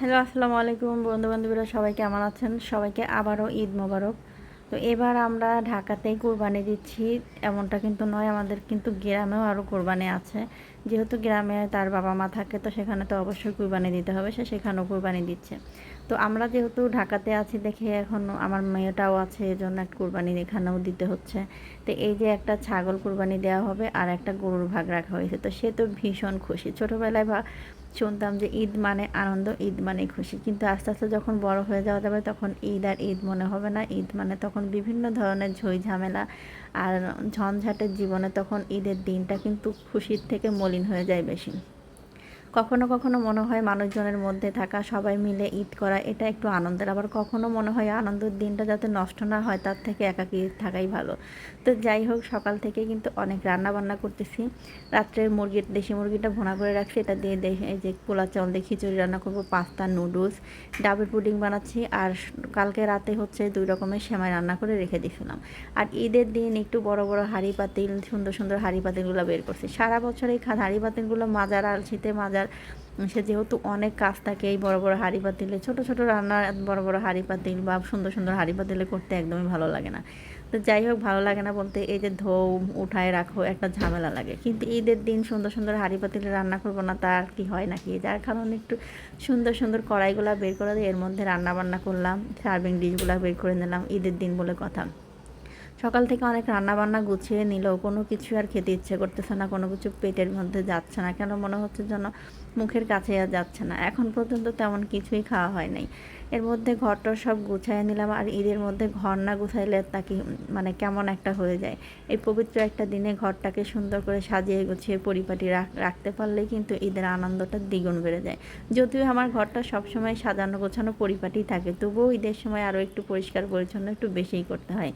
Hello, আসসালামু আলাইকুম বন্ধু-বান্ধবীরা, সবাই কেমন আছেন? সবাইকে আবারও ঈদ মোবারক। তো এবার আমরা ঢাকাতেই কোরবানি দিচ্ছি এমনটা কিন্তু নয়, আমাদের কিন্তু গ্রামেও আরও কোরবানি আছে। যেহেতু গ্রামে তার বাবা মা থাকে, তো সেখানে তো অবশ্যই কোরবানি দিতে হবে, সে সেখানেও কোরবানি দিচ্ছে। তো আমরা যেহেতু ঢাকাতে আছি দেখে এখন আমার মেয়েটাও আছে, এজন্য একটা কোরবানি এখানেও দিতে হচ্ছে। তো এই যে একটা ছাগল কোরবানি দেওয়া হবে আর একটা গরুর ভাগ রাখা হয়েছে, তো সে তো ভীষণ খুশি। ছোটোবেলায় শুনতাম যে ঈদ মানে আনন্দ, ঈদ মানে খুশি, কিন্তু আস্তে আস্তে যখন বড় হয়ে যাওয়া যাবে তখন ঈদ আর ঈদ মনে হবে না। ঈদ মানে তখন বিভিন্ন ধরনের ঝই ঝামেলা আর ঝঞ্ঝাটের জীবনে তখন ঈদের দিনটা কিন্তু খুশির থেকে মলিন হয়ে যায় বেশি। কখনো কখনো মনে হয় মানুষজনের মধ্যে থাকা, সবাই মিলে ঈদ করা এটা একটু আনন্দের, আবার কখনো মনে হয় আনন্দের দিনটা যাতে নষ্ট না হয় তার থেকে একাকী থাকাই ভালো। তো যাই হোক, সকাল থেকে কিন্তু অনেক রান্না বান্না করতেছি। রাত্রে দেশি মুরগিটা ভুনা করে রাখছি, এটা দিয়ে এই যে পোলা চাউল দিয়ে খিচুড়ি রান্না করব, পাস্তা, নুডলস, ডাবের পুডিং বানাচ্ছি। আর কালকে রাতে হচ্ছে 2 রকমের সেমাই রান্না করে রেখে দিয়েছিলাম। আর ঈদের দিন একটু বড় বড় হাঁড়ি পাতিল, সুন্দর সুন্দর হাঁড়ি পাতিলগুলো বের করছি। সারা বছর এই হাঁড়ি পাতিলগুলো মাজার আলছিতে মাজার, সে যেহেতু অনেক কাজ থাকে এই বড় বড় হাঁড়ি পাতিলে, ছোট ছোট রান্না বড় বড় হাঁড়ি পাতিল বা সুন্দর সুন্দর হাঁড়ি পাতিলে করতে একদমই ভালো লাগে না। তো যাই হোক, ভালো লাগে না বলতে এই যে ধোও উঠায় রাখো একটা ঝামেলা লাগে, কিন্তু ঈদের দিন সুন্দর সুন্দর হাঁড়ি পাতিলে রান্না করবো না তা আর কি হয় নাকি? যার কারণে একটু সুন্দর সুন্দর কড়াইগুলো বের করে দিয়ে এর মধ্যে রান্না বান্না করলাম, সার্ভিং ডিশগুলো বের করে নিলাম, ঈদের দিন বলে কথা। সকাল থেকে অনেক রান্নাবান্না গুছিয়ে নিলেও কোনো কিছু আর খেতে ইচ্ছে করতেছে না, কোনো কিছু পেটের মধ্যে যাচ্ছে না, কেন মনে হচ্ছে যেন মুখের কাছে আর যাচ্ছে না। এখন পর্যন্ত তেমন কিছুই খাওয়া হয় নাই। এর মধ্যে ঘরটা সব গুছিয়ে নিলাম, আর ঈদের মধ্যে ঘর না গুছাইলে তাকে মানে কেমন একটা হয়ে যায়। এই পবিত্র একটা দিনে ঘরটাকে সুন্দর করে সাজিয়ে গুছিয়ে পরিপাটি রাখতে পারলেই কিন্তু ঈদের আনন্দটা দ্বিগুণ বেড়ে যায়। যদিও আমার ঘরটা সবসময় সাজানো গোছানো পরিপাটি থাকে, তবুও ঈদের সময় আরও একটু পরিষ্কার পরিচ্ছন্ন একটু বেশিই করতে হয়।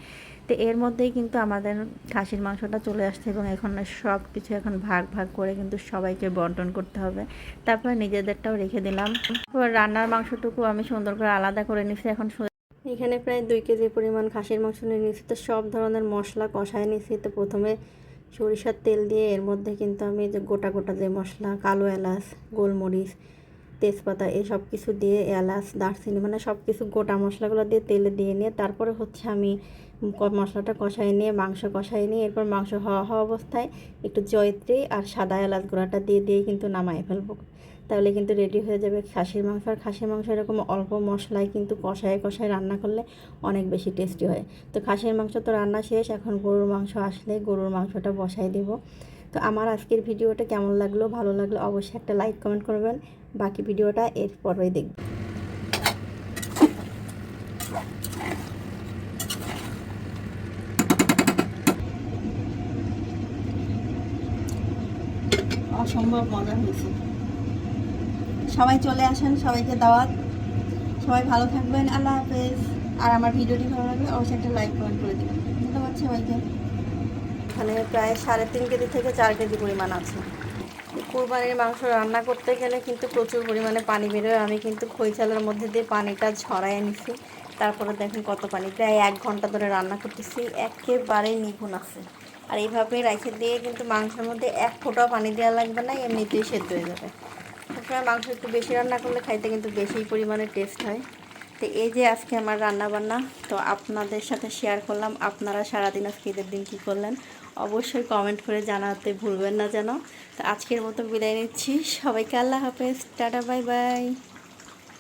তো এর মধ্যেই কিন্তু আমাদের খাসির মাংসটা চলে আসছে, এবং এখন সব কিছু এখন ভাগ ভাগ করে কিন্তু সবাইকে বন্টন করতে হবে। তারপর নিজেদেরটাও রেখে দিলাম। এবার রান্নার মাংসটুকু আমি সুন্দর করে আলাদা করে নিচ্ছি। এখন এখানে প্রায় 2 কেজি পরিমাণ খাসির মাংস নিয়ে নিচ্ছি। তো সব ধরনের মশলা কষায় নিচ্ছি। তো প্রথমে সরিষার তেল দিয়ে এর মধ্যে কিন্তু আমি যে গোটা গোটা যে মশলা, কালো এলাচ, গোলমরিচ, তেজপাতা, এই সব কিছু দিয়ে, এলাচ, দারচিনি, মানে সব কিছু গোটা মশলাগুলো দিয়ে তেলে দিয়ে নিয়ে তারপরে হচ্ছে আমি মশলাটা কষাই নিয়ে মাংস কষাই নিয়ে এরপর মাংস হওয়া হওয়া অবস্থায় একটু জয়িত্রী আর সাদা এলাচ গুঁড়াটা দিয়ে কিন্তু নামাই ফেলবো। তাহলে কিন্তু রেডি হয়ে যাবে খাসির মাংস। আর খাসির মাংস এরকম অল্প মশলায় কিন্তু কষায় কষায় রান্না করলে অনেক বেশি টেস্টি হয়। তো খাসির মাংস তো রান্না শেষ, এখন গরুর মাংস আসলে গরুর মাংসটা বসাই দিব। তো আমার আজকের ভিডিওটা কেমন লাগলো, ভালো লাগলো অবশ্যই একটা লাইক কমেন্ট করবেন। বাকি ভিডিওটা এরপরেই দেখবেন। অসম্ভব মজা হয়েছে। সবাই চলে আসেন, সবাইকে দাওয়াত। সবাই ভালো থাকবেন, আল্লাহ হাফেজ। আর আমার ভিডিওটি ভালো লাগলে অবশ্যই একটা লাইক কমেন্ট করে দেবেন। ধন্যবাদ সবাইকে। এখানে প্রায় 3.5 কেজি থেকে 4 কেজি পরিমাণ আছে। কুরবানির মাংস রান্না করতে গেলে কিন্তু প্রচুর পরিমাণে পানি বেরোয়। আমি কিন্তু খই চালের মধ্যে দিয়ে পানিটা ঝরাই নিছি। তারপরে দেখেন কত পানি, প্রায় 1 ঘন্টা ধরে রান্না করতেছি, একেবারেই নিখুঁত আছে। আর এইভাবে রেখে দিয়ে কিন্তু মাংসের মধ্যে 1 ফোঁটাও পানি দেওয়া লাগবে না, এমনিতেই সেদ্ধ হয়ে যাবে। সবসময় মাংস একটু বেশি রান্না করলে খাইতে কিন্তু বেশি পরিমাণে টেস্ট হয়। তো এই যে আজকে আমার রান্না বান্না, তো আপনাদের সাথে শেয়ার করলাম। আপনারা সারাদিন আজকে ঈদের দিন কী করলেন অবশ্যই কমেন্ট করে জানাতে ভুলবেন না যেন। তো আজকের মতো বিদায় নিচ্ছি, সবাইকে আল্লাহ হাফেজ, টাটা, বাই বাই।